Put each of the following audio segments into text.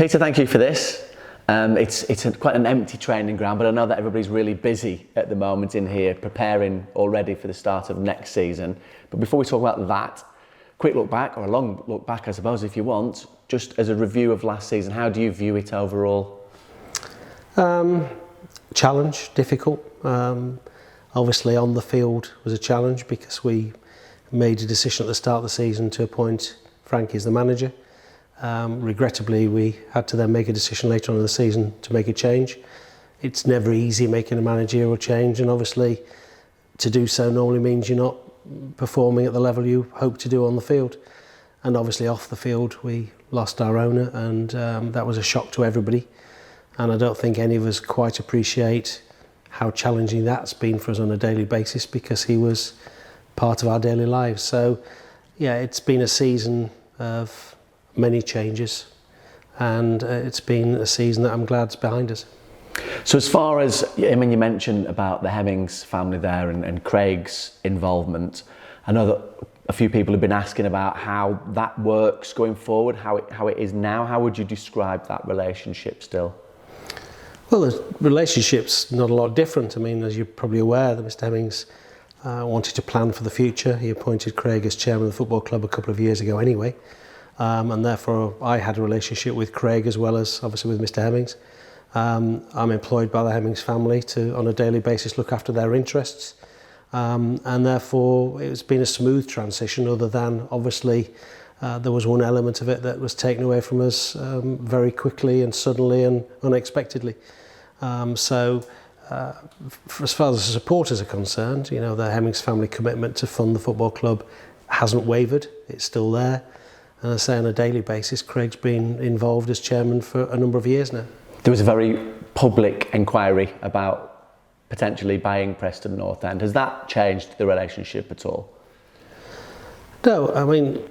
Peter, thank you for this. It's quite an empty training ground, but I know that everybody's really busy at the moment in here, preparing already for the start of next season. But before we talk about that, quick look back, or a long look back, I suppose, if you want, just as a review of last season, how do you view it overall? Challenge, difficult. Obviously on the field was a challenge because we made a decision at the start of the season to appoint Frankie as the manager. Regrettably, we had to then make a decision later on in the season to make a change. It's never easy making a managerial change, and obviously to do so normally means you're not performing at the level you hope to do on the field. And obviously off the field we lost our owner, and that was a shock to everybody. And I don't think any of us quite appreciate how challenging that's been for us on a daily basis, because he was part of our daily lives. So yeah, it's been a season of many changes, and it's been a season that I'm glad's behind us. So as far as, I mean, you mentioned about the Hemmings family there and Craig's involvement. I know that a few people have been asking about how that works going forward, how it is now. How would you describe that relationship still? Well, the relationship's not a lot different. I mean, as you're probably aware, that Mr. Hemmings wanted to plan for the future. He appointed Craig as chairman of the football club a couple of years ago anyway. And therefore I had a relationship with Craig as well as obviously with Mr. Hemmings. I'm employed by the Hemmings family to, on a daily basis, look after their interests. And therefore it's been a smooth transition, other than obviously there was one element of it that was taken away from us very quickly and suddenly and unexpectedly. As far as the supporters are concerned, you know, the Hemmings family commitment to fund the football club hasn't wavered. It's still there. And I say on a daily basis, Craig's been involved as chairman for a number of years now. There was a very public inquiry about potentially buying Preston North End. Has that changed the relationship at all? No, I mean,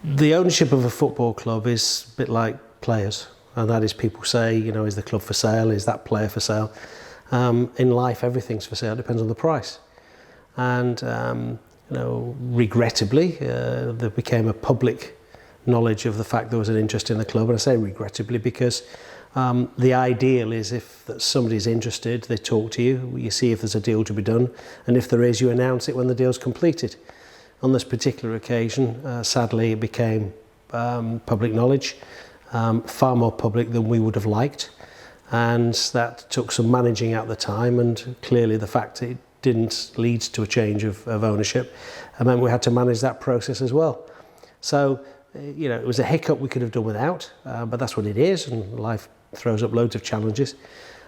the ownership of a football club is a bit like players. And that is, people say, you know, is the club for sale? Is that player for sale? In life, everything's for sale. It depends on the price. And, you know, regrettably, there became a public knowledge of the fact there was an interest in the club. And I say regrettably because the ideal is if somebody's interested, they talk to you, you see if there's a deal to be done, and if there is, you announce it when the deal's completed. On this particular occasion, sadly, it became public knowledge, far more public than we would have liked, and that took some managing at the time, and clearly the fact it didn't lead to a change of ownership, and then we had to manage that process as well. So, you know, it was a hiccup we could have done without, but that's what it is, and life throws up loads of challenges.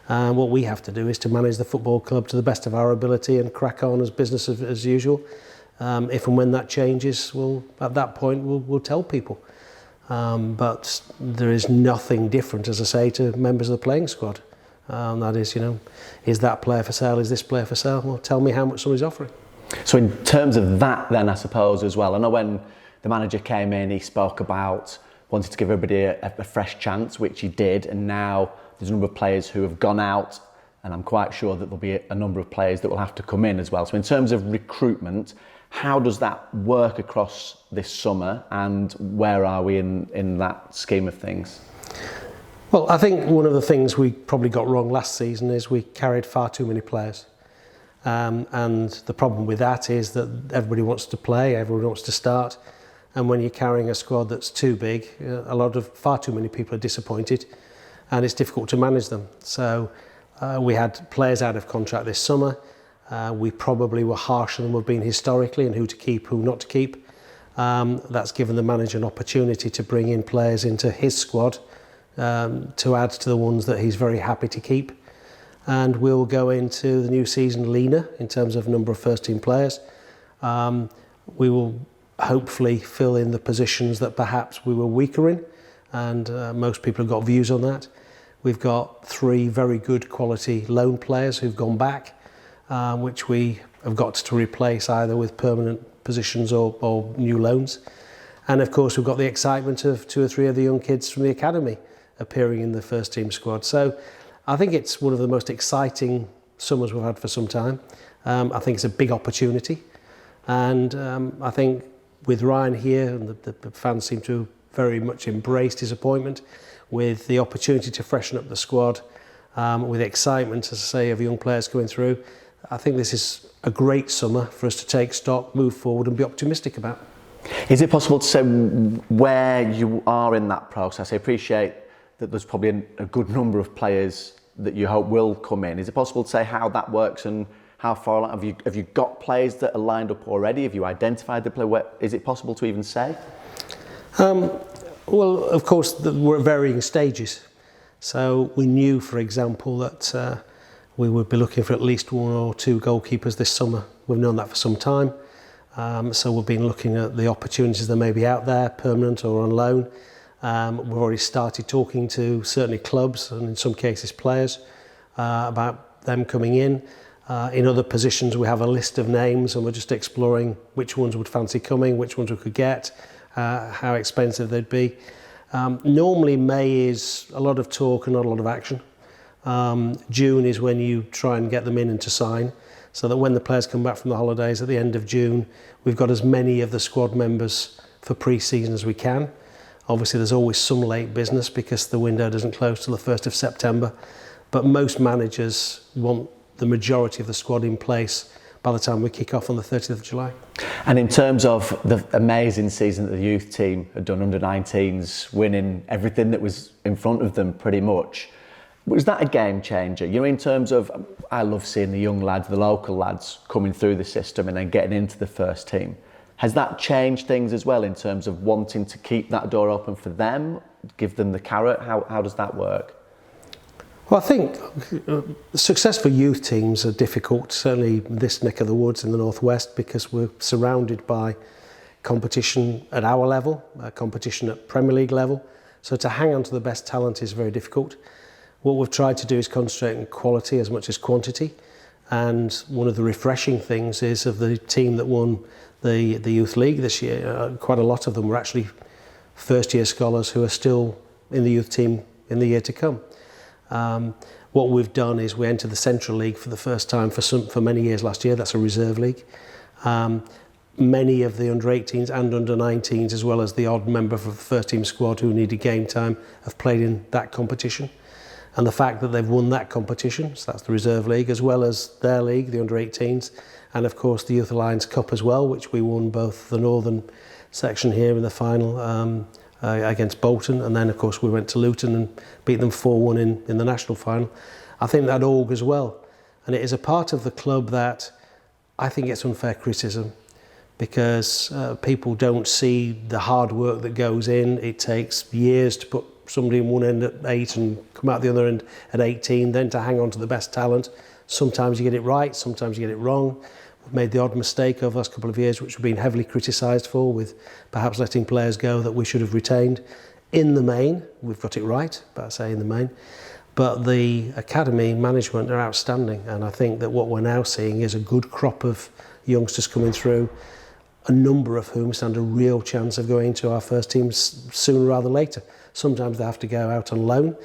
What we have to do is to manage the football club to the best of our ability and crack on as business as usual. If and when that changes, at that point we'll tell people. But there is nothing different, as I say, to members of the playing squad. That is, you know, is that player for sale? Is this player for sale? Well, tell me how much somebody's offering. So in terms of that then, I suppose, as well, I know when the manager came in, he spoke about wanting to give everybody a fresh chance, which he did, and now there's a number of players who have gone out, and I'm quite sure that there'll be a number of players that will have to come in as well. So in terms of recruitment, how does that work across this summer, and where are we in that scheme of things? Well, I think one of the things we probably got wrong last season is we carried far too many players. And the problem with that is that everybody wants to play, everybody wants to start. And when you're carrying a squad that's too big, far too many people are disappointed, and it's difficult to manage them. So we had players out of contract this summer. We probably were harsher than we've been historically in who to keep, who not to keep. That's given the manager an opportunity to bring in players into his squad to add to the ones that he's very happy to keep. And we'll go into the new season leaner in terms of number of first team players. We will hopefully fill in the positions that perhaps we were weaker in, and most people have got views on that. We've got 3 very good quality loan players who've gone back, which we have got to replace either with permanent positions or new loans. And of course we've got the excitement of 2 or 3 of the young kids from the academy appearing in the first team squad. So I think it's one of the most exciting summers we've had for some time. I think it's a big opportunity, and I think with Ryan here, and the fans seem to very much embraced his appointment with the opportunity to freshen up the squad, with excitement, as I say, of young players coming through. I think this is a great summer for us to take stock, move forward and be optimistic about. Is it possible to say where you are in that process? I appreciate that there's probably a good number of players that you hope will come in. Is it possible to say how that works and how far along? Have you got players that are lined up already? Have you identified the player? Is it possible to even say? Well, of course, we're at varying stages. So we knew, for example, that we would be looking for at least 1 or 2 goalkeepers this summer. We've known that for some time. So we've been looking at the opportunities that may be out there, permanent or on loan. We've already started talking to certainly clubs and in some cases players about them coming in. In other positions we have a list of names and we're just exploring which ones would fancy coming, which ones we could get, how expensive they'd be. Normally May is a lot of talk and not a lot of action. June is when you try and get them in and to sign, so that when the players come back from the holidays at the end of June, we've got as many of the squad members for pre-season as we can. Obviously there's always some late business because the window doesn't close till the 1st of September, but most managers want the majority of the squad in place by the time we kick off on the 30th of July. And in terms of the amazing season that the youth team had done, under 19s, winning everything that was in front of them pretty much, was that a game changer? You know, in terms of, I love seeing the young lads, the local lads coming through the system and then getting into the first team. Has that changed things as well in terms of wanting to keep that door open for them, give them the carrot? How does that work? Well, I think successful youth teams are difficult, certainly this neck of the woods in the northwest, because we're surrounded by competition at our level, competition at Premier League level. So to hang on to the best talent is very difficult. What we've tried to do is concentrate on quality as much as quantity. And one of the refreshing things is of the team that won the Youth League this year, quite a lot of them were actually first-year scholars who are still in the youth team in the year to come. What we've done is we entered the Central League for the first time for many years last year. That's a reserve league. Many of the under-18s and under-19s, as well as the odd member of the first-team squad who needed game time, have played in that competition. And the fact that they've won that competition, so that's the reserve league, as well as their league, the under-18s, and of course the Youth Alliance Cup as well, which we won both the northern section here in the final against Bolton, and then of course we went to Luton and beat them 4-1 in the national final. I think that augurs well, and it is a part of the club that I think gets unfair criticism, because people don't see the hard work that goes in. It takes years to put somebody in one end at 8 and come out the other end at 18, then to hang on to the best talent. Sometimes you get it right, sometimes you get it wrong. We've made the odd mistake over the last couple of years, which we've been heavily criticised for, with perhaps letting players go that we should have retained. In the main, we've got it right, but I say in the main. But the academy management are outstanding, and I think that what we're now seeing is a good crop of youngsters coming through, a number of whom stand a real chance of going to our first team sooner rather than later. Sometimes they have to go out on loan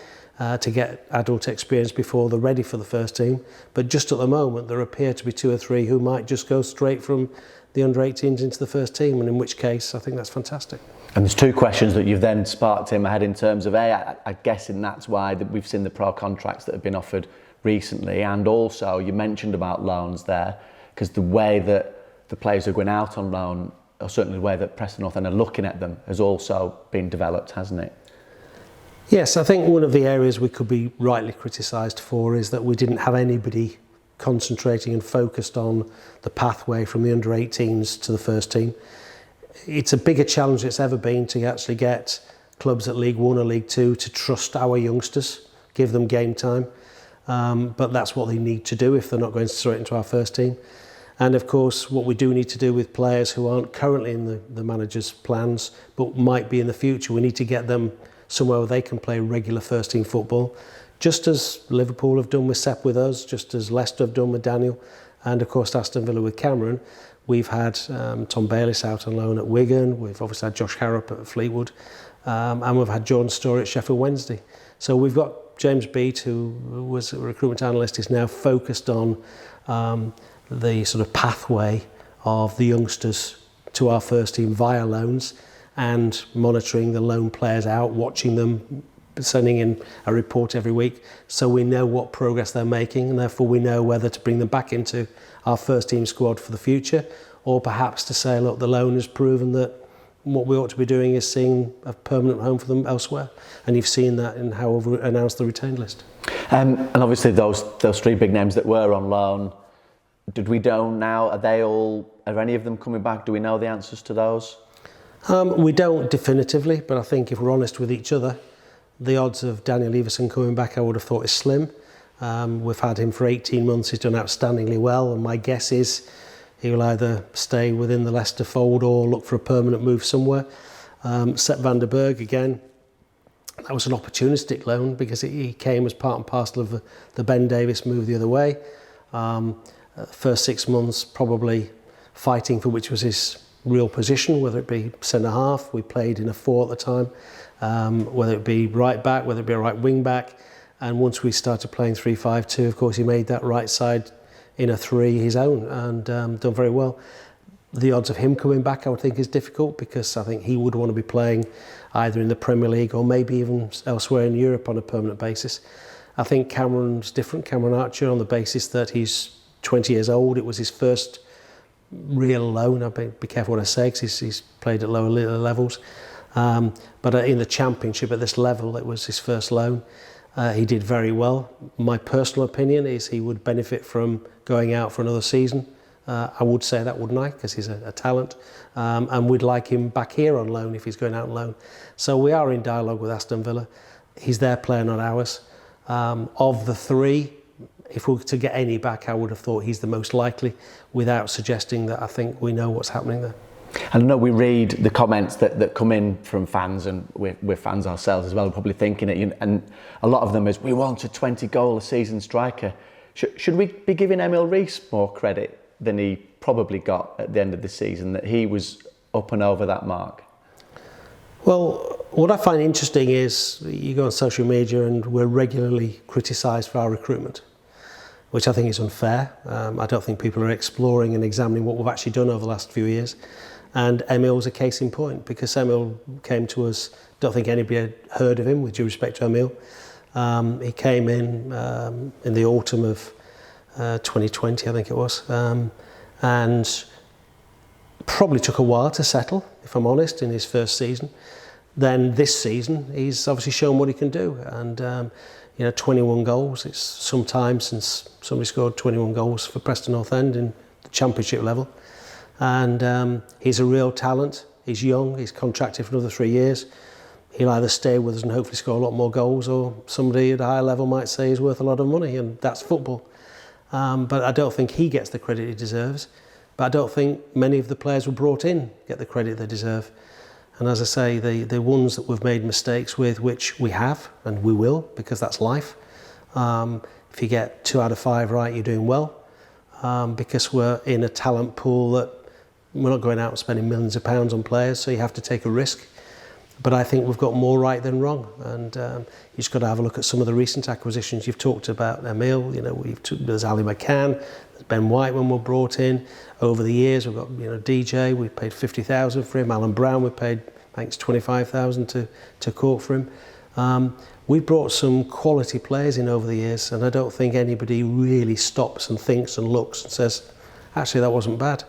to get adult experience before they're ready for the first team. But just at the moment, there appear to be 2 or 3 who might just go straight from the under-18s into the first team, and in which case, I think that's fantastic. And there's 2 questions that you've then sparked in my head in terms of, I'm guessing that's why we've seen the pro contracts that have been offered recently, and also you mentioned about loans there, because the way that the players are going out on loan, or certainly the way that Preston North End are looking at them, has also been developed, hasn't it? Yes, I think one of the areas we could be rightly criticised for is that we didn't have anybody concentrating and focused on the pathway from the under-18s to the first team. It's a bigger challenge than it's ever been to actually get clubs at League 1 or League 2 to trust our youngsters, give them game time. But that's what they need to do if they're not going straight into our first team. And of course, what we do need to do with players who aren't currently in the manager's plans, but might be in the future, we need to get them somewhere where they can play regular first team football, just as Liverpool have done with Sepp with us, just as Leicester have done with Daniel, and of course Aston Villa with Cameron. We've had Tom Bayliss out on loan at Wigan, we've obviously had Josh Harrop at Fleetwood, and we've had Jordan Storey at Sheffield Wednesday. So we've got James Beat, who was a recruitment analyst, is now focused on the sort of pathway of the youngsters to our first team via loans. and monitoring the loan players out, watching them, sending in a report every week, so we know what progress they're making, and therefore we know whether to bring them back into our first team squad for the future, or perhaps to say, look, the loan has proven that what we ought to be doing is seeing a permanent home for them elsewhere. And you've seen that in how we've announced the retained list. And obviously those three big names that were on loan, did we know now, are any of them coming back? Do we know the answers to those? We don't definitively, but I think if we're honest with each other, the odds of Daniel Everson coming back, I would have thought, is slim. We've had him for 18 months, he's done outstandingly well, and my guess is he will either stay within the Leicester fold or look for a permanent move somewhere. Sepp van der Berg, again, that was an opportunistic loan because he came as part and parcel of the Ben Davies move the other way. First 6 months probably fighting for which was his real position, whether it be centre-half, we played in a 4 at the time, whether it be right back, whether it be a right wing back, and once we started playing 3-5-2, of course he made that right side in a 3 his own, and done very well. The odds of him coming back, I would think, is difficult because I think he would want to be playing either in the Premier League or maybe even elsewhere in Europe on a permanent basis. I think Cameron's different, Cameron Archer, on the basis that he's 20 years old. It was his first real loan. I'd be careful what I say because he's played at lower levels. But in the Championship at this level, it was his first loan. He did very well. My personal opinion is he would benefit from going out for another season. I would say that, wouldn't I? Because he's a talent. And we'd like him back here on loan if he's going out on loan. So we are in dialogue with Aston Villa. He's their player, not ours. Of the 3, if we were to get any back, I would have thought he's the most likely, without suggesting that I think we know what's happening there. I know we read the comments that come in from fans, and we're fans ourselves as well, we're probably thinking it, and a lot of them is, we want a 20-goal-a-season striker. Should we be giving Emil Rees more credit than he probably got at the end of the season, that he was up and over that mark? Well, what I find interesting is you go on social media and we're regularly criticised for our recruitment, which I think is unfair. I don't think people are exploring and examining what we've actually done over the last few years. And Emil was a case in point, because Emil came to us, don't think anybody had heard of him, with due respect to Emil. He came in the autumn of 2020, I think it was, and probably took a while to settle, if I'm honest, in his first season. Then this season, he's obviously shown what he can do, and 21 goals. It's some time since somebody scored 21 goals for Preston North End in the Championship level, and he's a real talent. He's young, he's contracted for another 3 years. He'll either stay with us and hopefully score a lot more goals, or somebody at a higher level might say he's worth a lot of money, and that's football. But I don't think he gets the credit he deserves. But I don't think many of the players were brought in get the credit they deserve. And as I say, the ones that we've made mistakes with, which we have and we will, because that's life. If you get 2 out of 5 right, you're doing well. Because we're in a talent pool that we're not going out and spending millions of pounds on players, so you have to take a risk. But I think we've got more right than wrong, and you just got to have a look at some of the recent acquisitions. You've talked about Emil, there's Ali McCann, there's Ben White when we're brought in. Over the years, we've got DJ, we paid 50,000 for him. Alan Brown, we paid, I think it's 25,000 to Cork for him. We brought some quality players in over the years, and I don't think anybody really stops and thinks and looks and says, actually, that wasn't bad.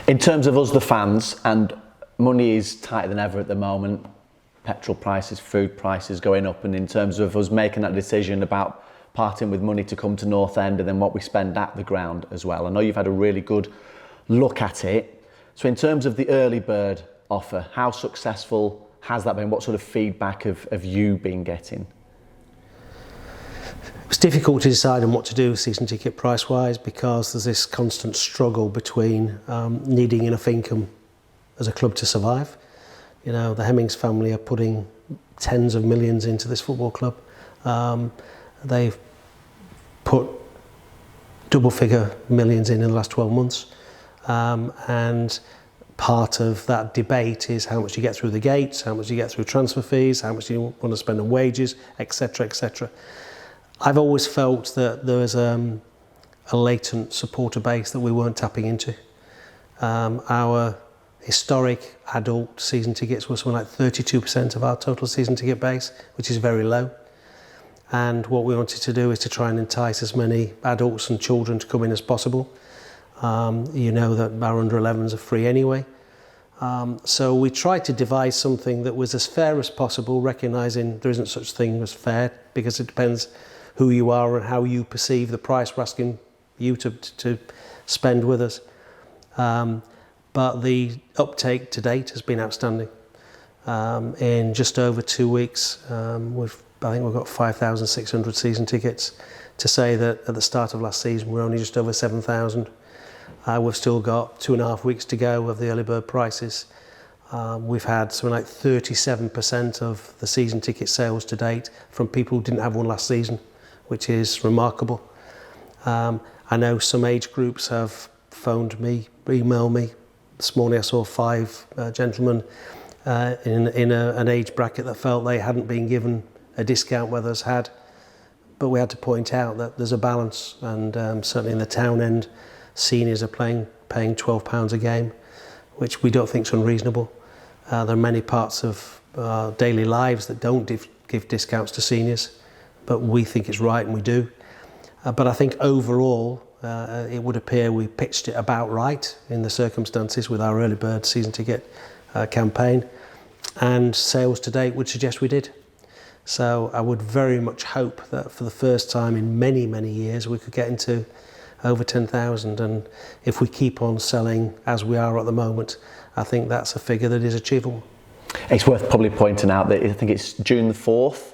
In terms of us, the fans, and money is tighter than ever at the moment. Petrol prices, food prices going up, and in terms of us making that decision about parting with money to come to North End and then what we spend at the ground as well. I know you've had a really good look at it. So in terms of the early bird offer, how successful has that been? What sort of feedback have you been getting? It's difficult to decide on what to do season ticket price-wise, because there's this constant struggle between needing enough income as a club to survive. The Hemmings family are putting tens of millions into this football club. They've put double-figure millions in the last 12 months. And part of that debate is how much you get through the gates, how much you get through transfer fees, how much you want to spend on wages, etc., etc. I've always felt that there was a latent supporter base that we weren't tapping into. Our Historic adult season tickets were something like 32% of our total season ticket base, which is very low. And what we wanted to do is to try and entice as many adults and children to come in as possible. You know that our under 11s are free anyway. So we tried to devise something that was as fair as possible, recognising there isn't such thing as fair, because it depends who you are and how you perceive the price we're asking you to spend with us. But the uptake to date has been outstanding. In just over 2 weeks, I think we've got 5,600 season tickets. To say that at the start of last season we're only just over 7,000. We've still got 2.5 weeks to go of the early bird prices. We've had something like 37% of the season ticket sales to date from people who didn't have one last season, which is remarkable. I know some age groups have phoned me, emailed me. This morning I saw 5 gentlemen in an age bracket that felt they hadn't been given a discount where others had. But we had to point out that there's a balance, and certainly in the town end, seniors are paying £12 a game, which we don't think is unreasonable. There are many parts of daily lives that don't give discounts to seniors, but we think it's right and we do. But I think overall, it would appear we pitched it about right in the circumstances with our early bird season ticket campaign, and sales to date would suggest we did. So I would very much hope that for the first time in many, many years we could get into over 10,000, and if we keep on selling as we are at the moment, I think that's a figure that is achievable. It's worth probably pointing out that I think it's June the 4th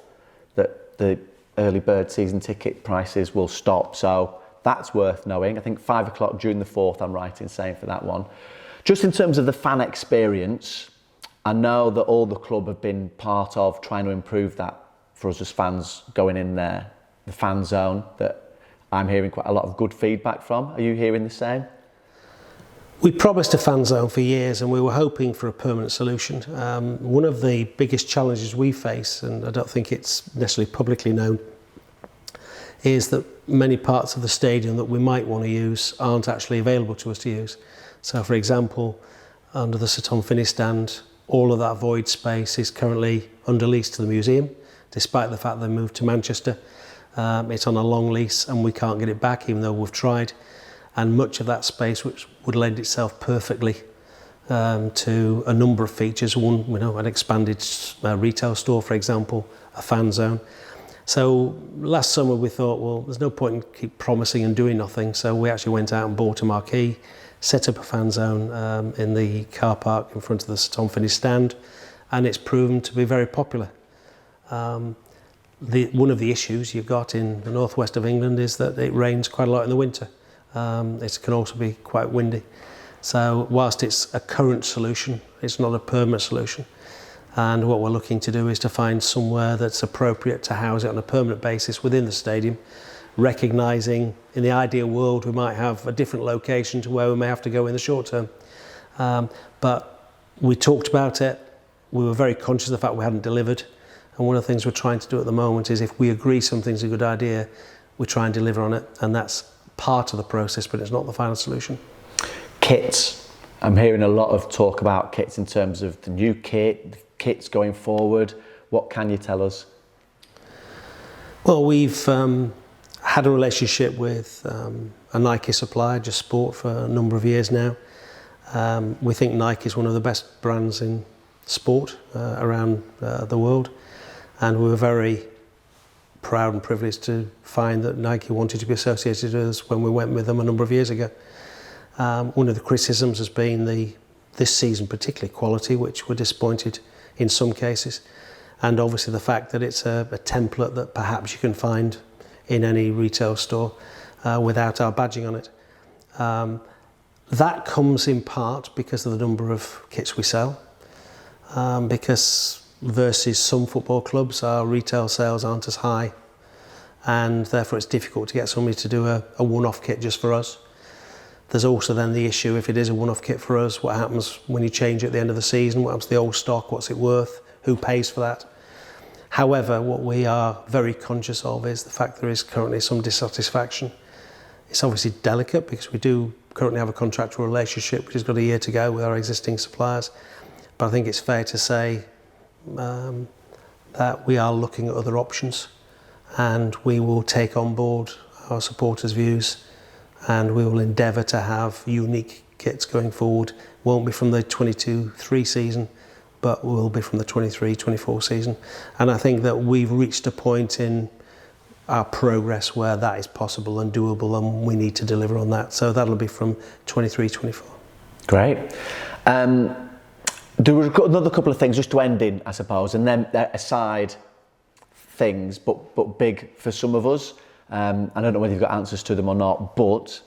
that the early bird season ticket prices will stop, so that's worth knowing. I think 5 o'clock June the 4th, I'm right in saying for that one. Just in terms of the fan experience, I know that all the club have been part of trying to improve that for us as fans going in there, the fan zone that I'm hearing quite a lot of good feedback from. Are you hearing the same? We promised a fan zone for years and we were hoping for a permanent solution. One of the biggest challenges we face, and I don't think it's necessarily publicly known, is that many parts of the stadium that we might want to use aren't actually available to us to use. So for example, under the Sir Tom Finney stand, all of that void space is currently under lease to the museum, despite the fact they moved to Manchester. It's on a long lease and we can't get it back, even though we've tried. And much of that space, which would lend itself perfectly to a number of features, one, an expanded retail store, for example, a fan zone. So last summer we thought, well, there's no point in keep promising and doing nothing. So we actually went out and bought a marquee, set up a fan zone in the car park in front of the Sir Tom Finney stand, and it's proven to be very popular. One of the issues you've got in the northwest of England is that it rains quite a lot in the winter. It can also be quite windy. So whilst it's a current solution, it's not a permanent solution. And what we're looking to do is to find somewhere that's appropriate to house it on a permanent basis within the stadium, recognising in the ideal world we might have a different location to where we may have to go in the short term. But we talked about it, we were very conscious of the fact we hadn't delivered, and one of the things we're trying to do at the moment is if we agree something's a good idea, we try and deliver on it, and that's part of the process, but it's not the final solution. Kits. I'm hearing a lot of talk about kits in terms of the new kit, kits going forward. What can you tell us? Well, we've had a relationship with a Nike supplier, Just Sport, for a number of years now. We think Nike is one of the best brands in sport around the world, and we were very proud and privileged to find that Nike wanted to be associated with us when we went with them a number of years ago. One of the criticisms has been this season particularly quality, which we're disappointed in some cases, and obviously the fact that it's a template that perhaps you can find in any retail store without our badging on it. That comes in part because of the number of kits we sell, because versus some football clubs our retail sales aren't as high, and therefore it's difficult to get somebody to do a one-off kit just for us. There's also then the issue, if it is a one-off kit for us, what happens when you change it at the end of the season? What happens to the old stock? What's it worth? Who pays for that? However, what we are very conscious of is the fact there is currently some dissatisfaction It's obviously delicate because we do currently have a contractual relationship which has got a year to go with our existing suppliers. But I think it's fair to say that we are looking at other options, and we will take on board our supporters' views, and we will endeavour to have unique kits going forward. Won't be from the 22-23 season, but will be from the 23-24 season. And I think that we've reached a point in our progress where that is possible and doable, and we need to deliver on that. So that'll be from 23-24. Great. There were another couple of things just to end in, I suppose, and then aside things, but big for some of us. I don't know whether you've got answers to them or not, but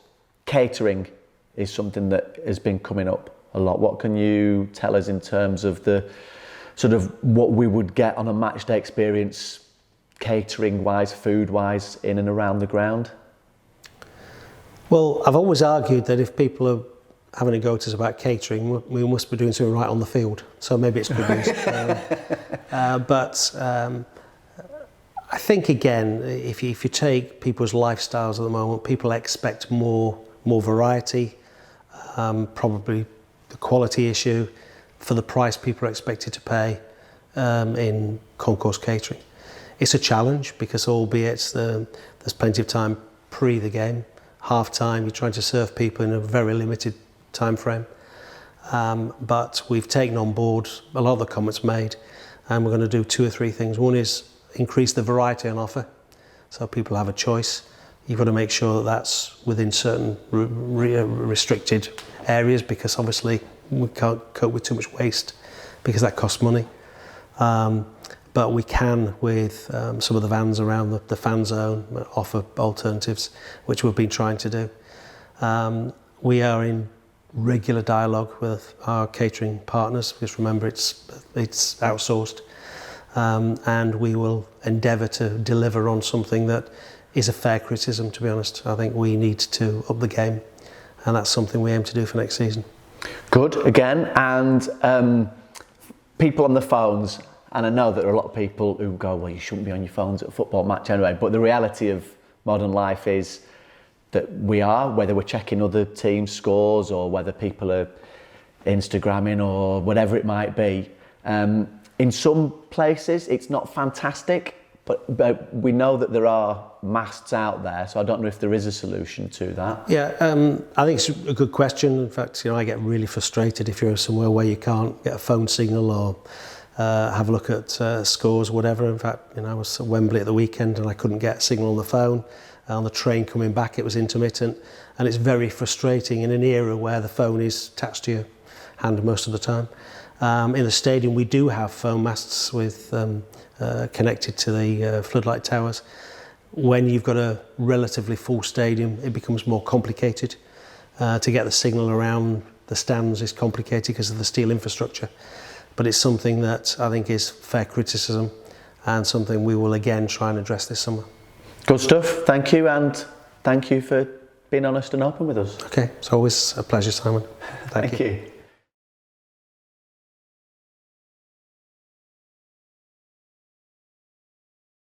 catering is something that has been coming up a lot. What can you tell us in terms of the sort of what we would get on a match day experience, catering wise, food wise, in and around the ground? Well, I've always argued that if people are having a go at us about catering, we must be doing something right on the field. So maybe it's good news. But I think, again, if you take people's lifestyles at the moment, people expect more variety, probably the quality issue for the price people are expected to pay in concourse catering. It's a challenge because, albeit there's plenty of time pre the game, half time, you're trying to serve people in a very limited time frame. But we've taken on board a lot of the comments made, and we're going to do 2 or 3 things. One is increase the variety on offer, so people have a choice. You've got to make sure that that's within certain restricted areas, because obviously we can't cope with too much waste because that costs money. But we can, with some of the vans around the fan zone, offer alternatives, which we've been trying to do. We are in regular dialogue with our catering partners, because remember it's outsourced, and we will endeavour to deliver on something that is a fair criticism, to be honest. I think we need to up the game, and that's something we aim to do for next season. Good, again, and people on the phones, and I know that there are a lot of people who go, well, you shouldn't be on your phones at a football match anyway, but the reality of modern life is that we are, whether we're checking other teams' scores or whether people are Instagramming or whatever it might be. In some places it's not fantastic, but we know that there are masts out there, so I don't know if there is a solution to that. Yeah, I think it's a good question. In fact, I get really frustrated if you're somewhere where you can't get a phone signal or have a look at scores or whatever. In fact, I was at Wembley at the weekend and I couldn't get a signal on the phone. On the train coming back, it was intermittent, and it's very frustrating in an era where the phone is attached to your hand most of the time. In the stadium, we do have phone masts with connected to the floodlight towers. When you've got a relatively full stadium, it becomes more complicated. To get the signal around the stands is complicated because of the steel infrastructure. But it's something that I think is fair criticism, and something we will again try and address this summer. Good stuff, thank you, and thank you for being honest and open with us. Okay, it's always a pleasure, Simon. Thank you.